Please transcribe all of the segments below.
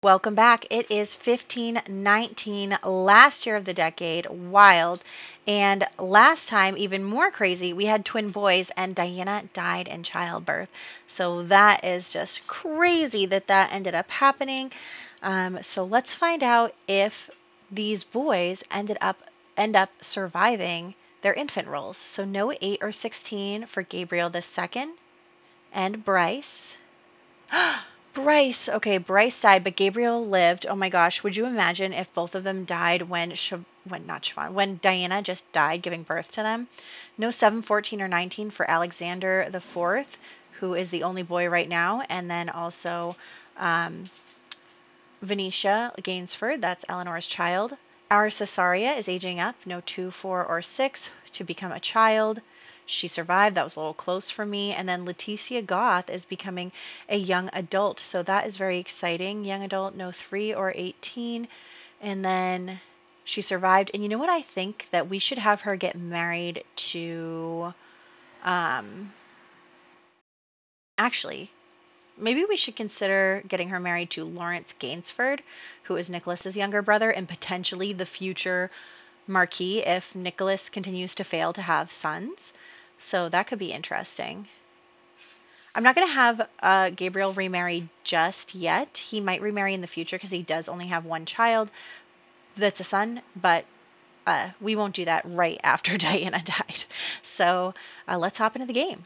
Welcome back. It is 1519, last year of the decade. Wild. And last time, even more crazy, we had twin boys, and Diana died in childbirth. So that is just crazy that ended up happening. So let's find out if these boys end up surviving their infant roles. So no 8 or 16 for Gabriel the second and Bryce. Bryce. Okay, Bryce died, but Gabriel lived. Oh my gosh, would you imagine if both of them died when Diana just died giving birth to them? No 7, 14, or 19 for Alexander the Fourth, who is the only boy right now, and then also um, Venetia Gainsford, that's Eleanor's child. Our Cesaria is aging up, no 2, 4, or 6 to become a child. She survived. That was a little close for me. And then Leticia Goth is becoming a young adult. So that is very exciting. Young adult, no 3 or 18. And then she survived. And you know what? I think that we should have her get married to. Actually, maybe we should consider getting her married to Lawrence Gainsford, who is Nicholas's younger brother and potentially the future Marquis if Nicholas continues to fail to have sons. So that could be interesting. I'm not going to have Gabriel remarry just yet. He might remarry in the future because he does only have one child that's a son, but we won't do that right after Diana died. So let's hop into the game.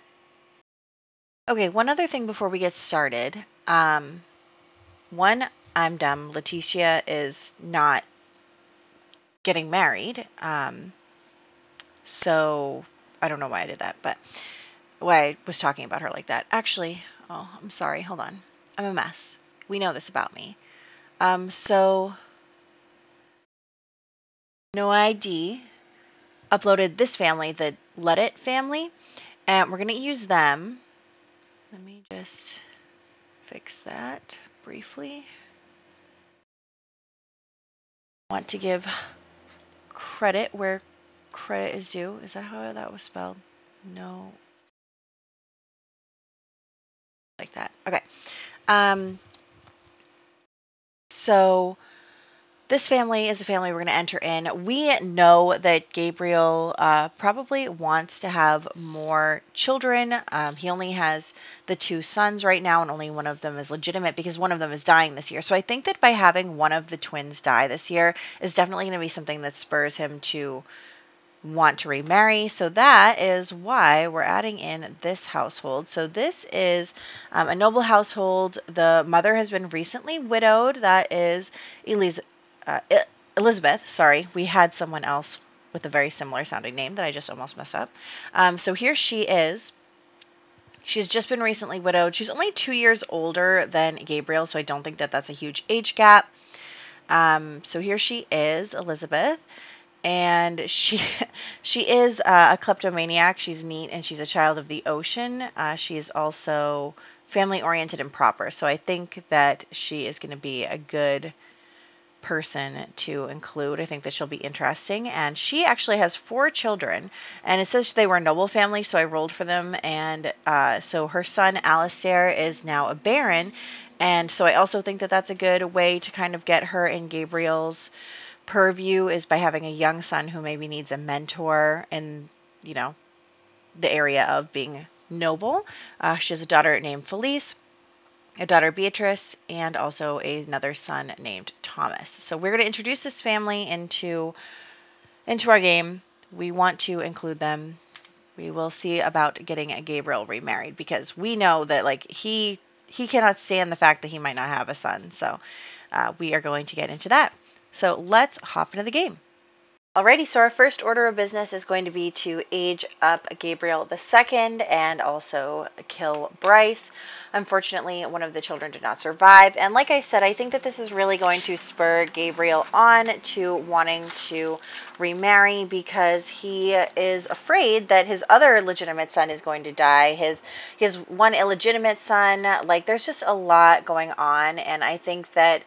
Okay, one other thing before we get started. One, I'm dumb. Leticia is not getting married. So I don't know why I did that, but why I was talking about her like that. Actually, oh, I'm sorry. Hold on. I'm a mess. We know this about me. So No ID uploaded this family, the Let It family, and we're going to use them. Let me just fix that briefly. I want to give credit where credit is due. Is that how that was spelled? No. Like that. Okay. So this family is a family we're going to enter in. We know that Gabriel probably wants to have more children. He only has the 2 sons right now, and only one of them is legitimate because one of them is dying this year. So I think that by having one of the twins die this year is definitely going to be something that spurs him to want to remarry. So that is why we're adding in this household. So this is a noble household. The mother has been recently widowed. That is uh, Elizabeth. Sorry, we had someone else with a very similar sounding name that I just almost messed up. So here she is. She's just been recently widowed. She's only 2 years older than Gabriel, so I don't think that that's a huge age gap. So here she is, Elizabeth, and she is a kleptomaniac. She's neat, and she's a child of the ocean. She is also family oriented and proper. So I think that she is going to be a good person to include. I think that she'll be interesting. And she actually has 4 children, and it says they were a noble family, so I rolled for them. And so her son Alistair is now a baron, and so I also think that that's a good way to kind of get her in Gabriel's purview, is by having a young son who maybe needs a mentor in, the area of being noble. She has a daughter named Felice, a daughter Beatrice, and also another son named Thomas. So we're going to introduce this family into our game. We want to include them. We will see about getting Gabriel remarried because we know that he cannot stand the fact that he might not have a son. So we are going to get into that. So let's hop into the game. Alrighty, so our first order of business is going to be to age up Gabriel II and also kill Bryce. Unfortunately, one of the children did not survive. And like I said, I think that this is really going to spur Gabriel on to wanting to remarry because he is afraid that his other legitimate son is going to die. He has one illegitimate son. There's just a lot going on. And I think that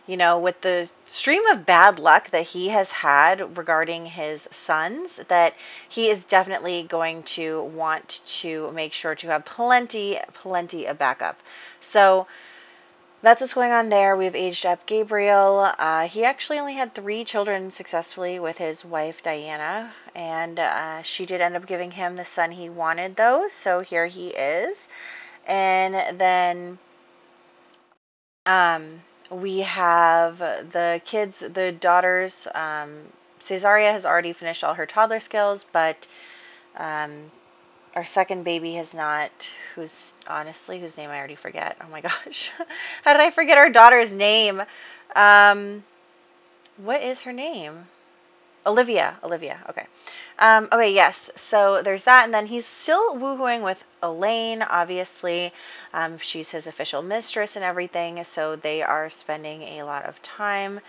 with the stream of bad luck that he has had regarding his sons, that he is definitely going to want to make sure to have plenty of backup. So that's what's going on there. We've aged up Gabriel. He actually only had 3 children successfully with his wife Diana, and she did end up giving him the son he wanted, though. So here he is. And then we have the kids, the daughters. Cesaria has already finished all her toddler skills, but um, our second baby has not. Whose name I already forget. Oh my gosh, how did I forget our daughter's name? Um, what is her name? Olivia. Olivia. Okay. Okay, yes. So there's that. And then he's still woohooing with Elaine, obviously. She's his official mistress and everything. So they are spending a lot of time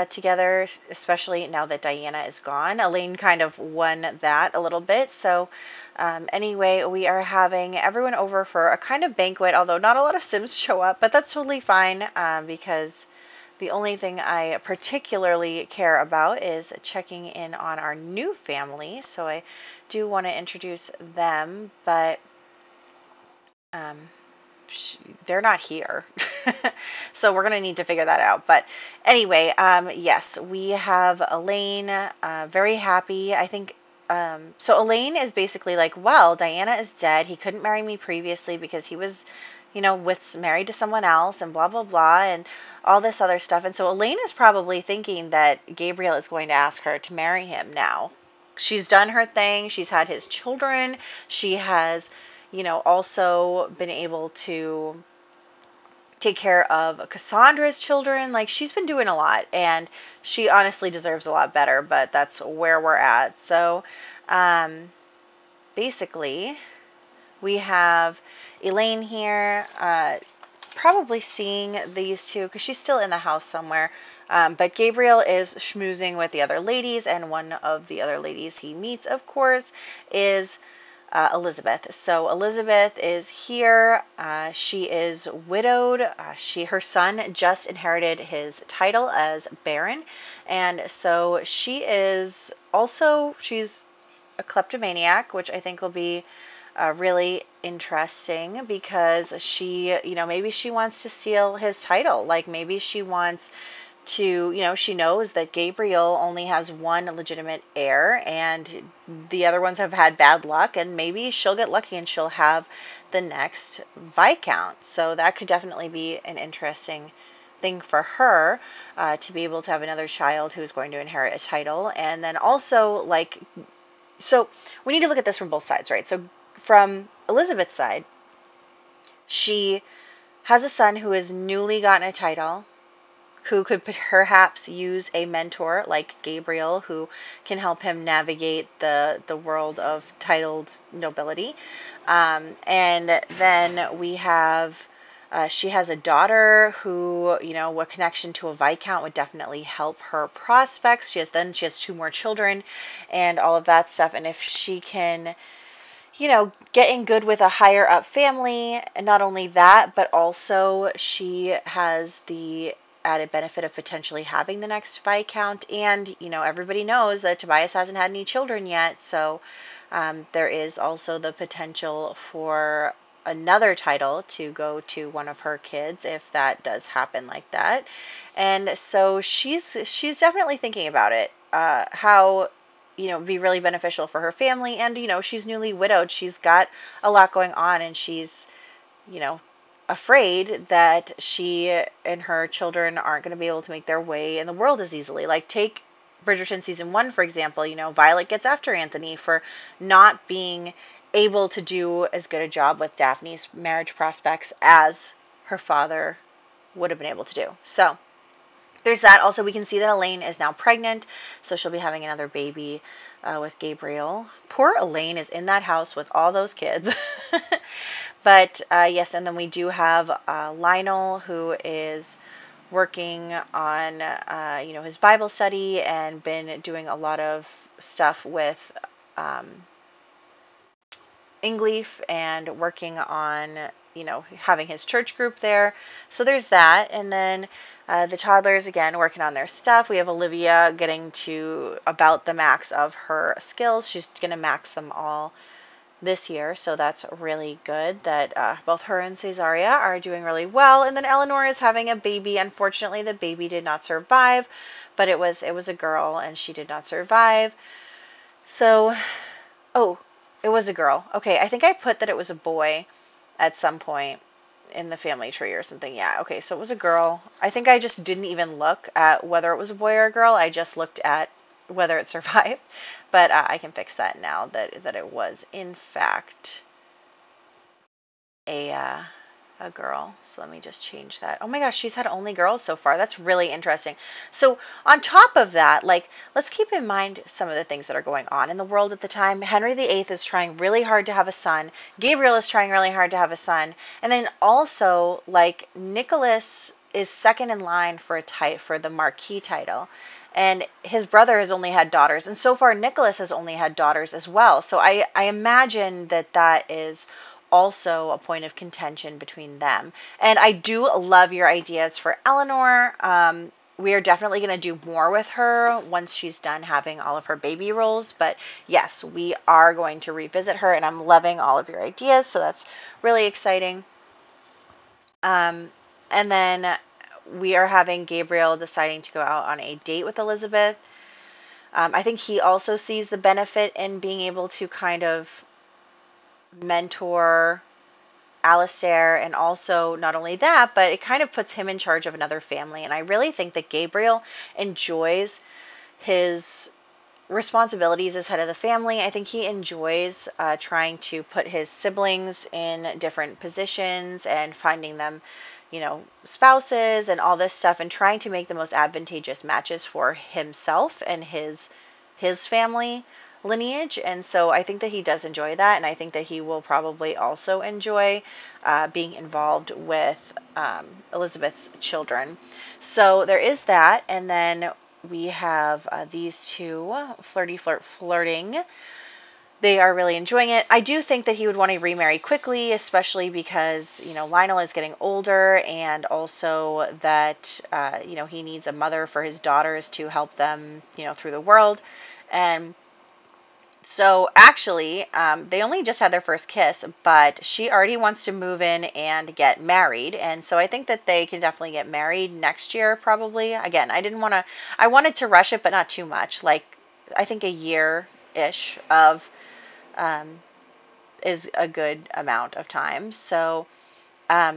together, especially now that Diana is gone. Elaine kind of won that a little bit. So anyway, we are having everyone over for a kind of banquet, although not a lot of Sims show up, but that's totally fine because the only thing I particularly care about is checking in on our new family. So I do want to introduce them, but um, they're not here. So we're going to need to figure that out. But anyway, yes, we have Elaine, very happy. I think so Elaine is basically like, well, Diana is dead. He couldn't marry me previously because he was, married to someone else and blah, blah, blah, and all this other stuff. And so Elaine is probably thinking that Gabriel is going to ask her to marry him now. She's done her thing. She's had his children. She has, also been able to take care of Cassandra's children. Like, she's been doing a lot, and she honestly deserves a lot better, but that's where we're at. So, basically, we have Elaine here, probably seeing these two, because she's still in the house somewhere. But Gabriel is schmoozing with the other ladies, and one of the other ladies he meets, of course, is Elizabeth. So Elizabeth is here. She is widowed. Her son just inherited his title as Baron, and so she's a kleptomaniac, which I think will be really interesting because maybe she wants to steal his title. Like, maybe she wants to, she knows that Gabriel only has one legitimate heir and the other ones have had bad luck, and maybe she'll get lucky and she'll have the next Viscount. So that could definitely be an interesting thing for her, to be able to have another child who's going to inherit a title. And then also, so we need to look at this from both sides, right? So from Elizabeth's side, she has a son who has newly gotten a title, who could perhaps use a mentor like Gabriel, who can help him navigate the world of titled nobility. And then we have, she has a daughter who, a connection to a Viscount would definitely help her prospects. She has 2 more children and all of that stuff. And if she can, get in good with a higher up family, and not only that, but also she has the added benefit of potentially having the next Viscount. And, everybody knows that Tobias hasn't had any children yet. So there is also the potential for another title to go to one of her kids if that does happen like that. And so she's definitely thinking about it, how be really beneficial for her family. And, she's newly widowed. She's got a lot going on, and she's, afraid that she and her children aren't going to be able to make their way in the world as easily. Like, take Bridgerton season 1, for example. Violet gets after Anthony for not being able to do as good a job with Daphne's marriage prospects as her father would have been able to do. So there's that. Also, we can see that Elaine is now pregnant, so she'll be having another baby with Gabriel. Poor Elaine is in that house with all those kids. But yes, and then we do have Lionel, who is working on his Bible study and been doing a lot of stuff with Ingleaf and working on having his church group there. So there's that. And then the toddlers, again, working on their stuff. We have Olivia getting to about the max of her skills. She's going to max them all this year, so that's really good that both her and Cesaria are doing really well. And then Eleanor is having a baby. Unfortunately, the baby did not survive, but it was a girl, and she did not survive. So, oh, it was a girl. Okay, I think I put that it was a boy at some point in the family tree or something. Yeah, okay, so it was a girl. I think I just didn't even look at whether it was a boy or a girl. I just looked at whether it survived. But I can fix that now that it was, in fact, a uh, a girl. So let me just change that. Oh my gosh, she's had only girls so far. That's really interesting. So on top of that, like, let's keep in mind some of the things that are going on in the world at the time. Henry VIII is trying really hard to have a son. Gabriel is trying really hard to have a son. And then also, like, Nicholas is second in line for the Marquis title. And his brother has only had daughters. And so far, Nicholas has only had daughters as well. So I imagine that is also a point of contention between them. And I do love your ideas for Eleanor. We are definitely going to do more with her once she's done having all of her baby roles. But yes, we are going to revisit her, and I'm loving all of your ideas. So that's really exciting. And then we are having Gabriel deciding to go out on a date with Elizabeth. I think he also sees the benefit in being able to kind of mentor Alistair, and also not only that, but it kind of puts him in charge of another family. And I really think that Gabriel enjoys his responsibilities as head of the family. I think he enjoys trying to put his siblings in different positions and finding them, spouses and all this stuff, and trying to make the most advantageous matches for himself and his family lineage. And so I think that he does enjoy that, and I think that he will probably also enjoy being involved with Elizabeth's children. So there is that. And then we have these two flirting. They are really enjoying it. I do think that he would want to remarry quickly, especially because, Lionel is getting older, and also that, he needs a mother for his daughters to help them, through the world. And so actually, they only just had their first kiss, but she already wants to move in and get married. And so I think that they can definitely get married next year, probably. Again, I wanted to rush it, but not too much. Like, I think a year-ish of is a good amount of time. So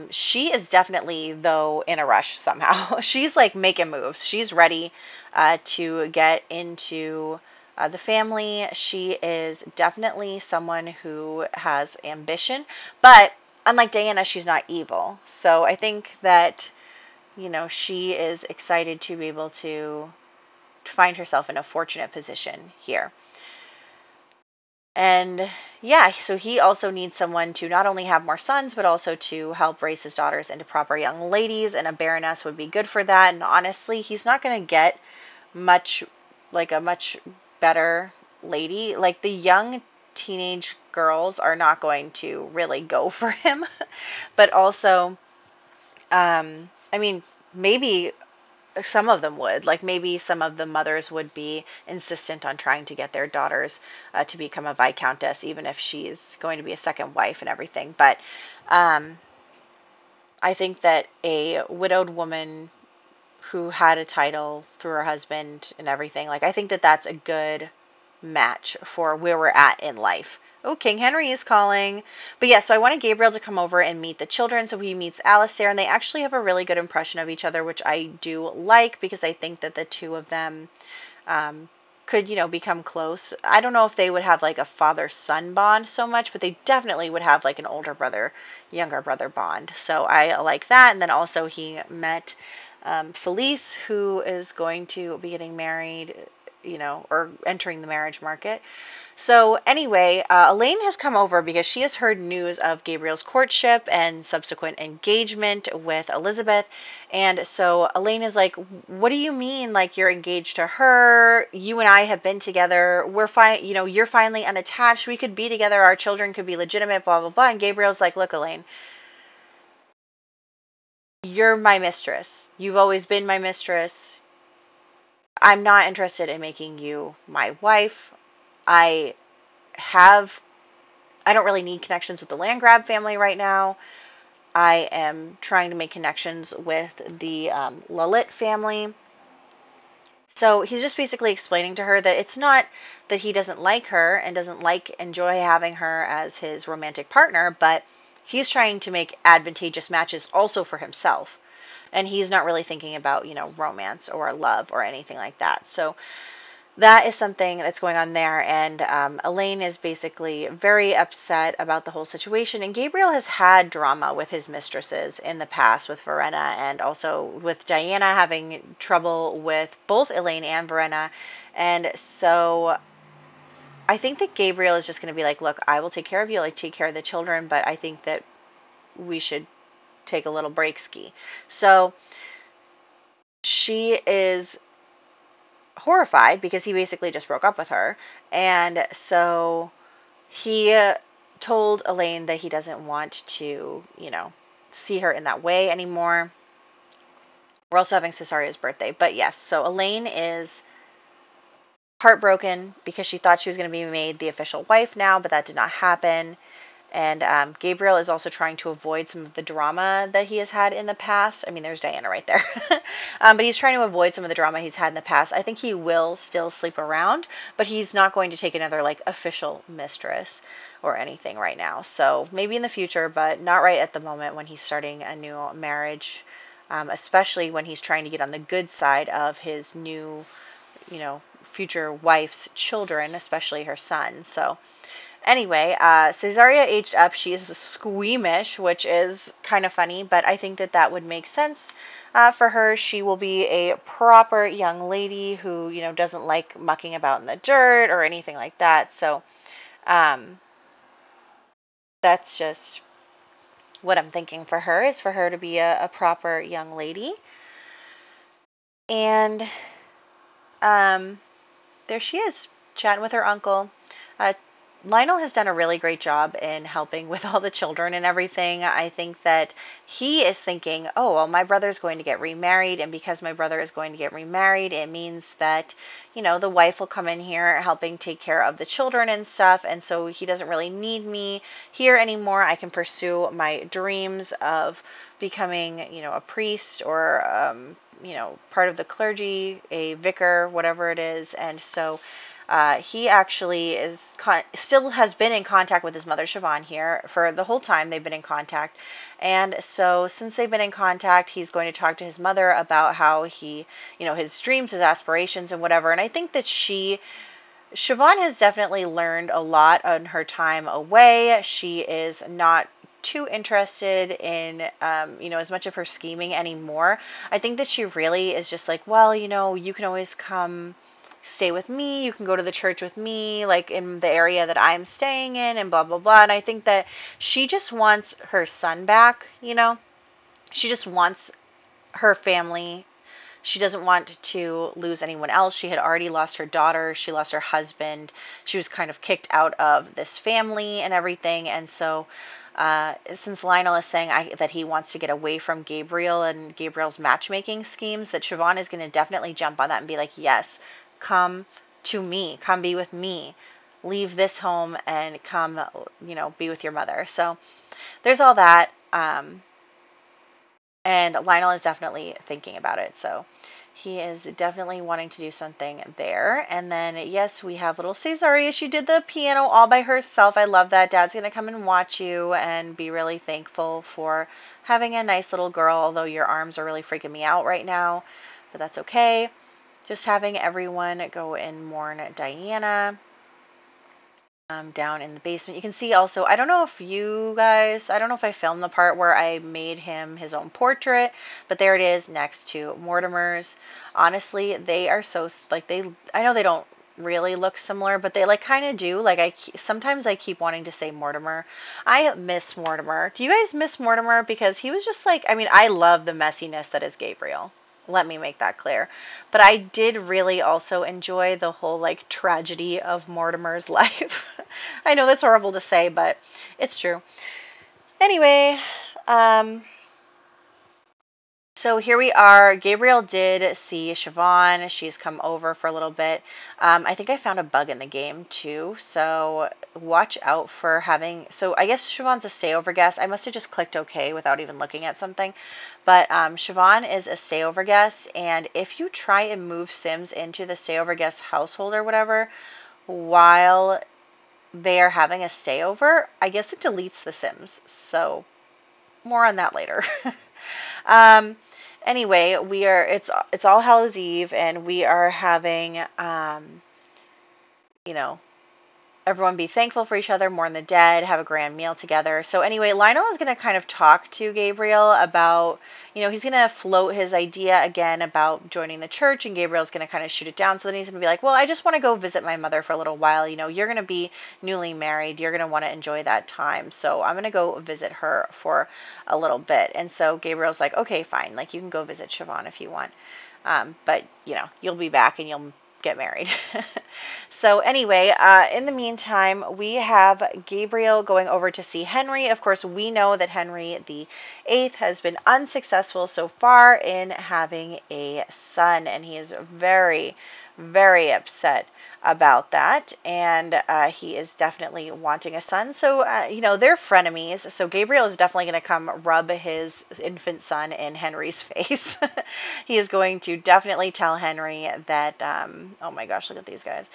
she is definitely, though, in a rush somehow. She's like making moves. She's ready to get into the family. She is definitely someone who has ambition, but unlike Diana, she's not evil. So I think that, she is excited to be able to find herself in a fortunate position here. And yeah, so he also needs someone to not only have more sons, but also to help raise his daughters into proper young ladies, and a baroness would be good for that. And honestly, he's not going to get much, like a much better lady. Like, the young teenage girls are not going to really go for him. But also, I mean, maybe some of them would. Like, maybe some of the mothers would be insistent on trying to get their daughters to become a viscountess, even if she's going to be a second wife and everything. But I think that a widowed woman who had a title through her husband and everything, like, I think that that's a good match for where we're at in life. Oh, King Henry is calling. But yeah, so I wanted Gabriel to come over and meet the children. So he meets Alistair, and they actually have a really good impression of each other, which I do like, because I think that the two of them could, become close. I don't know if they would have like a father-son bond so much, but they definitely would have like an older brother, younger brother bond. So I like that. And then also he met Felice, who is going to be getting married, or entering the marriage market. So anyway, Elaine has come over because she has heard news of Gabriel's courtship and subsequent engagement with Elizabeth. And so Elaine is like, what do you mean? Like, you're engaged to her? You and I have been together. We're fine. You're finally unattached. We could be together. Our children could be legitimate, blah, blah, blah. And Gabriel's like, look, Elaine, you're my mistress. You've always been my mistress. I'm not interested in making you my wife. I have I don't really need connections with the Landgrab family right now. I am trying to make connections with the Lalit family. So he's just basically explaining to her that it's not that he doesn't like her and doesn't enjoy having her as his romantic partner, but he's trying to make advantageous matches also for himself. And he's not really thinking about, romance or love or anything like that. So that is something that's going on there. And Elaine is basically very upset about the whole situation. And Gabriel has had drama with his mistresses in the past with Verena, and also with Diana having trouble with both Elaine and Verena. And so I think that Gabriel is just going to be like, look, I will take care of you, like take care of the children, but I think that we should take a little break ski. So she is horrified because he basically just broke up with her. And so he told Elaine that he doesn't want to, see her in that way anymore. We're also having Cesaria's birthday. But yes, so Elaine is heartbroken because she thought she was going to be made the official wife now, but that did not happen. And Gabriel is also trying to avoid some of the drama that he has had in the past. I mean, there's Diana right there. But he's trying to avoid some of the drama he's had in the past. I think he will still sleep around, but he's not going to take another, official mistress or anything right now. So maybe in the future, but not right at the moment when he's starting a new marriage, especially when he's trying to get on the good side of his new, future wife's children, especially her son. So anyway, Cesaria aged up. She is squeamish, which is kind of funny, but I think that that would make sense for her. She will be a proper young lady who, doesn't like mucking about in the dirt or anything like that. So that's just what I'm thinking for her, is for her to be a proper young lady. And there she is, chatting with her uncle. Lionel has done a really great job in helping with all the children and everything. I think that he is thinking, oh, well, my brother's going to get remarried, and because my brother is going to get remarried, it means that, the wife will come in here helping take care of the children and stuff, and so he doesn't really need me here anymore. I can pursue my dreams of becoming, a priest or, part of the clergy, a vicar, whatever it is, and so he actually still has been in contact with his mother, Siobhan, here for the whole time they've been in contact. And so since they've been in contact, he's going to talk to his mother about how he, his dreams, his aspirations, and whatever. And I think that Siobhan has definitely learned a lot on her time away. She is not too interested in, as much of her scheming anymore. I think that she really is just like, well, you can always come stay with me, you can go to the church with me, in the area that I'm staying in, and blah, blah, blah. And I think that she just wants her son back, She just wants her family. She doesn't want to lose anyone else. She had already lost her daughter. She lost her husband. She was kind of kicked out of this family and everything. And so since Lionel is saying that he wants to get away from Gabriel and Gabriel's matchmaking schemes, that Siobhan is going to definitely jump on that and be like, yes, come to me, come be with me, leave this home and come, be with your mother. So there's all that. And Lionel is definitely thinking about it. So he is definitely wanting to do something there. And then, yes, we have little Cesaria. She did the piano all by herself. I love that. Dad's going to come and watch you and be really thankful for having a nice little girl, although your arms are really freaking me out right now. But that's okay. Just having everyone go and mourn Diana down in the basement. You can see also, I don't know if I filmed the part where I made him his own portrait, but there it is next to Mortimer's. Honestly, they are so, I know they don't really look similar, but they kind of do. Sometimes I keep wanting to say Mortimer. I miss Mortimer. Do you guys miss Mortimer? Because he was just I love the messiness that is Gabriel. Let me make that clear. But I did really also enjoy the whole tragedy of Mortimer's life. I know that's horrible to say, but it's true. Anyway, so So here we are. Gabriel did see Siobhan. She's come over for a little bit. I think I found a bug in the game too, so watch out for having. So I guess Siobhan's a stayover guest. I must have just clicked OK without even looking at something. But Siobhan is a stayover guest, and if you try and move Sims into the stayover guest household or whatever while they are having a stayover, I guess it deletes the Sims. So more on that later. Anyway, it's All Hallows Eve, and we are having you know, everyone be thankful for each other, mourn the dead, have a grand meal together. So anyway, Lionel is going to kind of talk to Gabriel about, he's going to float his idea again about joining the church, and Gabriel's going to kind of shoot it down. So then he's going to be like, well, I just want to go visit my mother for a little while. You're going to be newly married. You're going to want to enjoy that time. So I'm going to go visit her for a little bit. And so Gabriel's like, okay, fine. Like, you can go visit Siobhan if you want. But, you'll be back and you'll get married. So anyway, in the meantime, we have Gabriel going over to see Henry. Of course, we know that Henry the VIII has been unsuccessful so far in having a son, and he is very, very upset about that, and he is definitely wanting a son. So, they're frenemies, so Gabriel is definitely going to come rub his infant son in Henry's face. He is going to definitely tell Henry that, oh my gosh, look at these guys.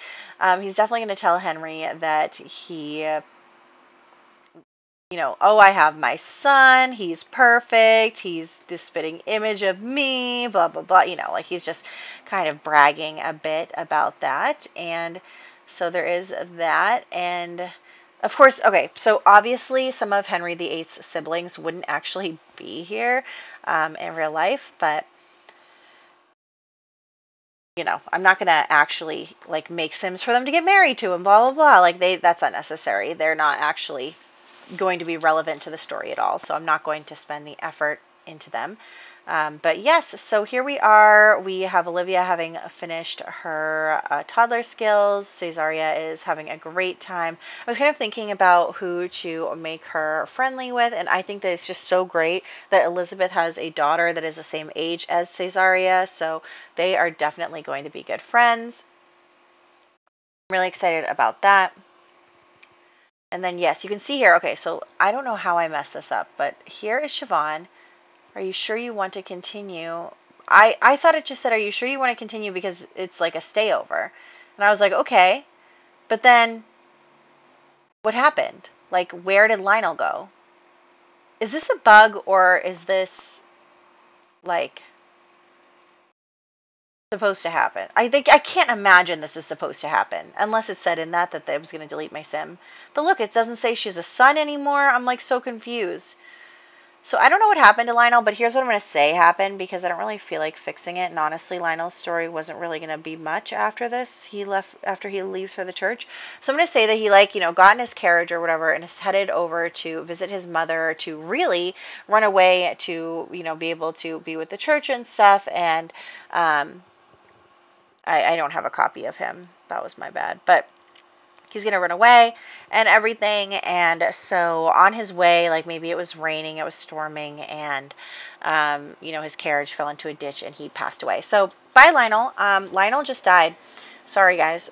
He's definitely going to tell Henry that he, oh, I have my son, he's perfect, he's the spitting image of me, blah, blah, blah, like he's just kind of bragging a bit about that. And so there is that. And of course, okay, so obviously some of Henry VIII's siblings wouldn't actually be here in real life, but I'm not going to actually like make Sims for them to get married to and blah, blah, blah. Like that's unnecessary. They're not actually going to be relevant to the story at all. So I'm not going to spend the effort into them. But yes, so here we are. We have Olivia having finished her toddler skills. Cesaria is having a great time. I was kind of thinking about who to make her friendly with, and I think that it's just so great that Elizabeth has a daughter that is the same age as Cesaria, so they are definitely going to be good friends. I'm really excited about that. And then, yes, you can see here, okay, so I don't know how I messed this up, but here is Siobhan. Are you sure you want to continue? I thought it just said, are you sure you want to continue because it's like a stayover? And I was like, okay. But then, what happened? Like, where did Lionel go? Is this a bug or is this, like, supposed to happen? I can't imagine this is supposed to happen. Unless it said in that it was going to delete my sim. But look, it doesn't say she's a son anymore. I'm, like, so confused. So I don't know what happened to Lionel, but here's what I'm going to say happened because I don't really feel like fixing it. And honestly, Lionel's story wasn't really going to be much after this. After he leaves for the church. So I'm going to say that he got in his carriage or whatever and is headed over to visit his mother to really run away to, be able to be with the church and stuff. And I don't have a copy of him. That was my bad. But he's going to run away and everything. And so on his way, like maybe it was raining, it was storming, and, his carriage fell into a ditch and he passed away. So bye, Lionel. Lionel just died. Sorry, guys.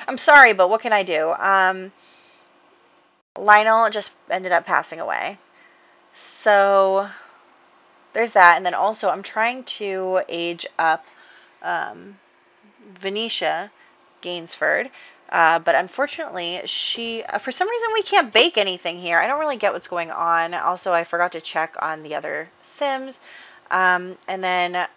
I'm sorry, but what can I do? Lionel just ended up passing away. So there's that. And then also I'm trying to age up Venetia Gainsford. But unfortunately, for some reason, we can't bake anything here. I don't really get what's going on. Also, I forgot to check on the other Sims. And then,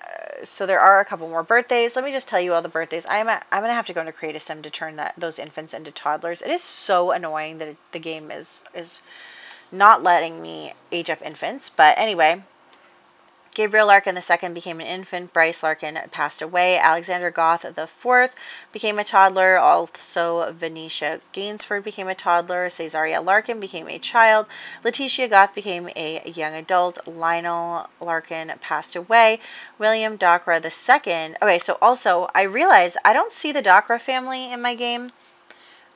so there are a couple more birthdays. Let me just tell you all the birthdays. I'm going to have to go into Create a Sim to turn those infants into toddlers. It is so annoying that the game is not letting me age up infants. But anyway, Gabriel Larkin II became an infant. Bryce Larkin passed away. Alexander Goth IV became a toddler. Also, Venetia Gainsford became a toddler. Cesaria Larkin became a child. Letitia Goth became a young adult. Lionel Larkin passed away. William Docra II. Okay, so also, I realized I don't see the Docra family in my game.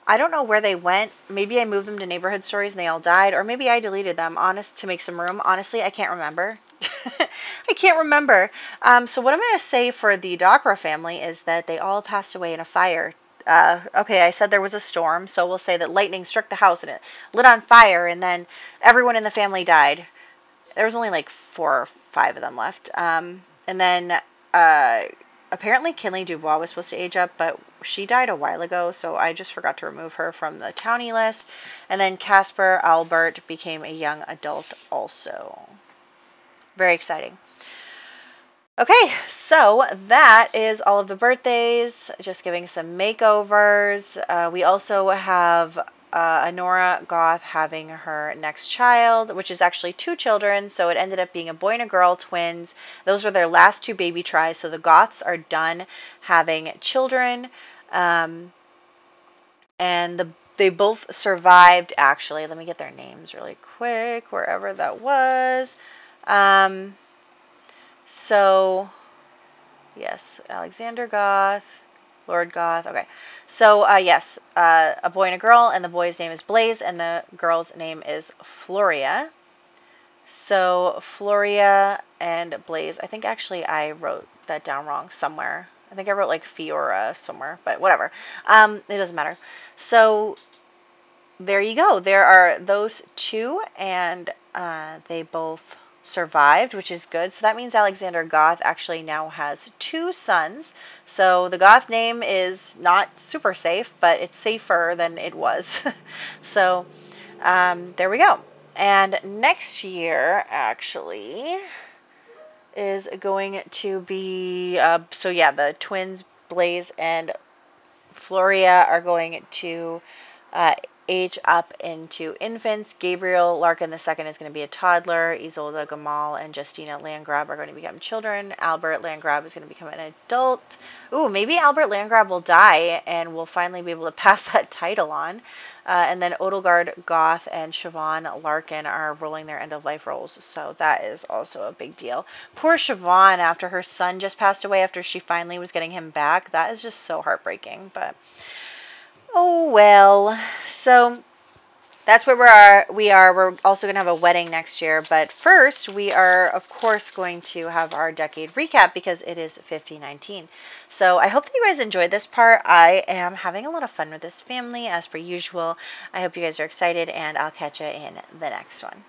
I don't know where they went. Maybe I moved them to Neighborhood Stories and they all died. Or maybe I deleted them, to make some room. Honestly, I can't remember. I can't remember. So what I'm going to say for the Dakra family is that they all passed away in a fire. Okay, I said there was a storm, so we'll say that lightning struck the house and it lit on fire, and then everyone in the family died. There was only like 4 or 5 of them left. And then uh, apparently Kinley Dubois was supposed to age up, but she died a while ago, so I just forgot to remove her from the townie list. And then Casper Albert became a young adult also. Very exciting. Okay, so that is all of the birthdays, just giving some makeovers. We also have Honora Goth having her next child, which is actually 2 children, so it ended up being a boy and a girl, twins. Those were their last 2 baby tries, so the Goths are done having children. And they both survived, actually. Let me get their names really quick, wherever that was. So, yes, Alexander Goth, Lord Goth. Okay. So, yes, a boy and a girl, and the boy's name is Blaze, and the girl's name is Floria. So, Floria and Blaze. I think actually I wrote that down wrong somewhere. I think I wrote like Fiora somewhere, but whatever. It doesn't matter. So, there you go. There are those 2, and they both survived, which is good. So that means Alexander Goth actually now has 2 sons. So the Goth name is not super safe, but it's safer than it was. So there we go. And next year, actually, is going to be, so yeah, the twins, Blaze and Floria, are going to age up into infants. Gabriel Larkin II is going to be a toddler. Isolde Gamal and Justina Landgrab are going to become children. Albert Landgrab is going to become an adult. Ooh, maybe Albert Landgrab will die and we'll finally be able to pass that title on. And then Odelgard Goth and Siobhan Larkin are rolling their end-of-life roles, so that is also a big deal. Poor Siobhan, after her son just passed away, after she finally was getting him back. That is just so heartbreaking, but oh well. So that's where we are. We're also going to have a wedding next year, but first we are, of course, going to have our decade recap because it is 5019. So I hope that you guys enjoyed this part. I am having a lot of fun with this family, as per usual. I hope you guys are excited, and I'll catch you in the next one.